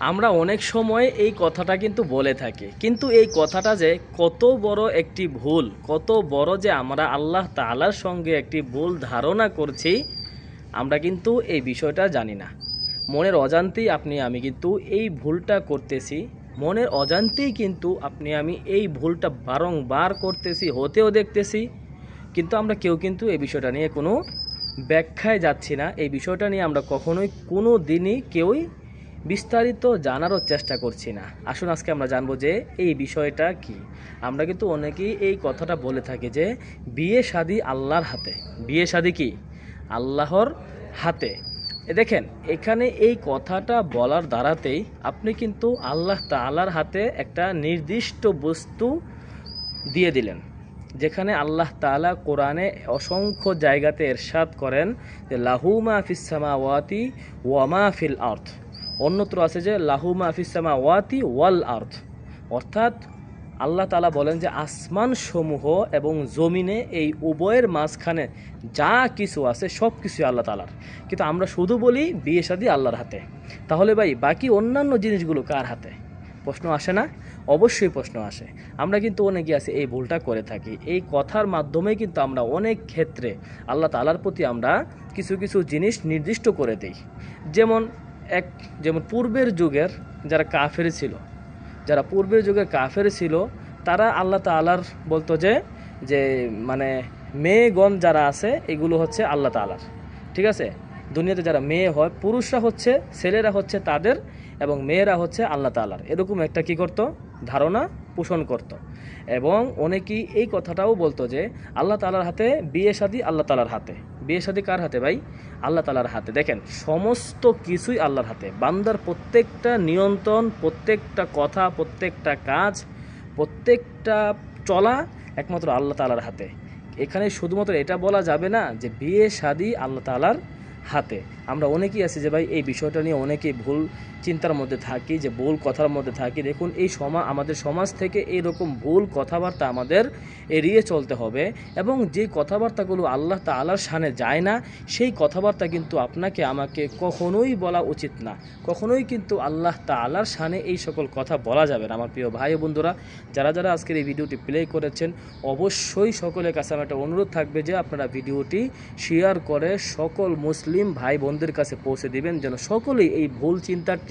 আমরা অনেক সময় এই কথাটা কিন্তু বলে থাকি, কিন্তু এই কথাটা যে কত বড় একটি ভুল, কত বড় যে আমরা আল্লাহ তাআলার সঙ্গে একটি ভুল ধারণা করছি, আমরা কিন্তু এই বিষয়টা জানি না। মনের অজান্তেই আপনি আমি কিন্তু এই ভুলটা করতেছি, মনের অজান্তেই কিন্তু আপনি আমি এই ভুলটা বারংবার করতেছি, হতেও দেখতেছি, কিন্তু আমরা কেউ কিন্তু এই বিষয়টা নিয়ে কোনো ব্যাখ্যায় যাচ্ছি না। এই বিষয়টা নিয়ে আমরা কখনোই কোনো দিনই কেউই বিস্তারিত জানারও চেষ্টা করছি না। আসুন আজকে আমরা জানবো যে এই বিষয়টা কি। আমরা কিন্তু অনেকেই এই কথাটা বলে থাকি যে বিয়ে শাদী আল্লাহর হাতে, বিয়ে শাদী কি আল্লাহর হাতে। দেখেন, এখানে এই কথাটা বলার দ্বারাতেই আপনি কিন্তু আল্লাহ তাআলার হাতে একটা নির্দিষ্ট বস্তু দিয়ে দিলেন, যেখানে আল্লাহ তাআলা কোরআনে অসংখ্য জায়গাতে ইরশাদ করেন যে লাহু মা ফিস সামাওয়াতি ওয়া মা ফিল আরদ। অন্যত্র আছে যে লাহু মা ফিস সামাওয়াতি ওয়াল আরদ, অর্থাৎ আল্লাহ তাআলা বলেন যে আসমান সমূহ এবং জমিনে এই উভয়ের মাঝখানে যা কিছু আছে সব কিছুই আল্লাহ তাআলার। কিন্তু আমরা শুধু বলি বিয়ে শাদী আল্লাহর হাতে। তাহলে ভাই বাকি অন্যান্য জিনিসগুলো কার হাতে? প্রশ্ন আসে না? অবশ্যই প্রশ্ন আসে। আমরা কিন্তু অনেকে আছে এই ভুলটা করে থাকি। এই কথার মাধ্যমে কিন্তু আমরা অনেক ক্ষেত্রে আল্লাহ তাআলার প্রতি আমরা কিছু কিছু জিনিস নির্দিষ্ট করে দিই। যেমন পূর্বের যুগের যারা কাফের ছিল, যারা পূর্বের যুগে কাফের ছিল, তারা আল্লাহ তাআলার বলতো যে যে মানে মেয়েগণ যারা আছে এগুলো হচ্ছে আল্লাহ তাআলার। ঠিক আছে, দুনিয়াতে যারা মেয়ে হয়, পুরুষরা হচ্ছে, ছেলেরা হচ্ছে তাদের, এবং মেয়েরা হচ্ছে আল্লাহ তাআলার, এরকম একটা কি করত, ধারণা পোষণ করত। এবং অনেকেই এই কথাটাও বলতো যে আল্লাহ তাআলার হাতে বিয়ে শাদী, আল্লাহ তাআলার হাতে। বিয়ে শাদী কার হাতে ভাই? আল্লাহ তাআলার হাতে। দেখেন, সমস্ত কিছুই আল্লাহর হাতে। বান্দার প্রত্যেকটা নিয়ন্ত্রণ, প্রত্যেকটা কথা, প্রত্যেকটা কাজ, প্রত্যেকটা চলা একমাত্র আল্লাহ তাআলার হাতে। এখানে শুধুমাত্র এটা বলা যাবে না যে বিয়ে শাদী আল্লাহ তাআলার হাতে। আমরা অনেকেই আছি যে ভাই এই বিষয়টা নিয়ে অনেকেই ভুল চিন্তার মধ্যে থাকি, যে ভুল কথার মধ্যে থাকি। দেখুন, এই আমাদের সমাজ থেকে এইরকম ভুল কথাবার্তা আমাদের এড়িয়ে চলতে হবে, এবং যে কথাবার্তাগুলো আল্লাহ তাআলার শানে যায় না সেই কথাবার্তা কিন্তু আপনাকে আমাকে কখনোই বলা উচিত না। কখনোই কিন্তু আল্লাহ তাআলার শানে এই সকল কথা বলা যাবে না। আমার প্রিয় ভাই ও বন্ধুরা, যারা যারা আজকের এই ভিডিওটি প্লে করেছেন, অবশ্যই সকলের কাছে আমার একটা অনুরোধ থাকবে যে আপনারা ভিডিওটি শেয়ার করে সকল মুসলিম ভাই বোনদের কাছে পৌঁছে দিবেন, যেন সকলেই এই ভুল চিন্তাটি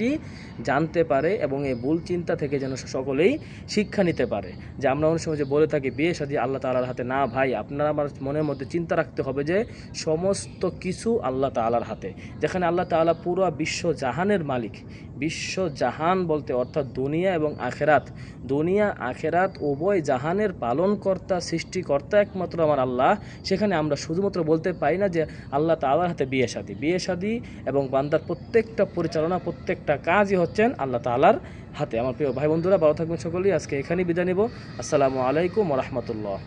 জানতে পারে এবং এই ভুল চিন্তা থেকে যেন সকলেই শিক্ষা নিতে পারে। যে আমরা অনেক সময় যে বলে থাকি বিয়ে শাদী আল্লাহ তাআলার হাতে, না ভাই, আপনারা আমার মনের মধ্যে চিন্তা রাখতে হবে যে সমস্ত কিছু আল্লাহ তাআলার হাতে। যেখানে আল্লাহ তাআলা পুরো বিশ্ব জাহানের মালিক, বিশ্ব জাহান বলতে অর্থাৎ দুনিয়া এবং আখেরাত, দুনিয়া আখেরাত উভয় জাহানের পালনকর্তা, সৃষ্টিকর্তা একমাত্র আমার আল্লাহ। সেখানে আমরা শুধুমাত্র বলতে পারি না যে আল্লাহ তাআলার হাতে বিয়ে শাদী। বিয়ে শাদী এবং বান্দার প্রত্যেকটা পরিচালনা, প্রত্যেকটা কাজই হচ্ছেন আল্লাহ তাআলার হাতে। আমার প্রিয় ভাই বন্ধুরা, ভালো থাকবেন সকলেই। আজকে এখানেই বিদায় নেব। আসসালামু আলাইকুম ওয়া রাহমাতুল্লাহ।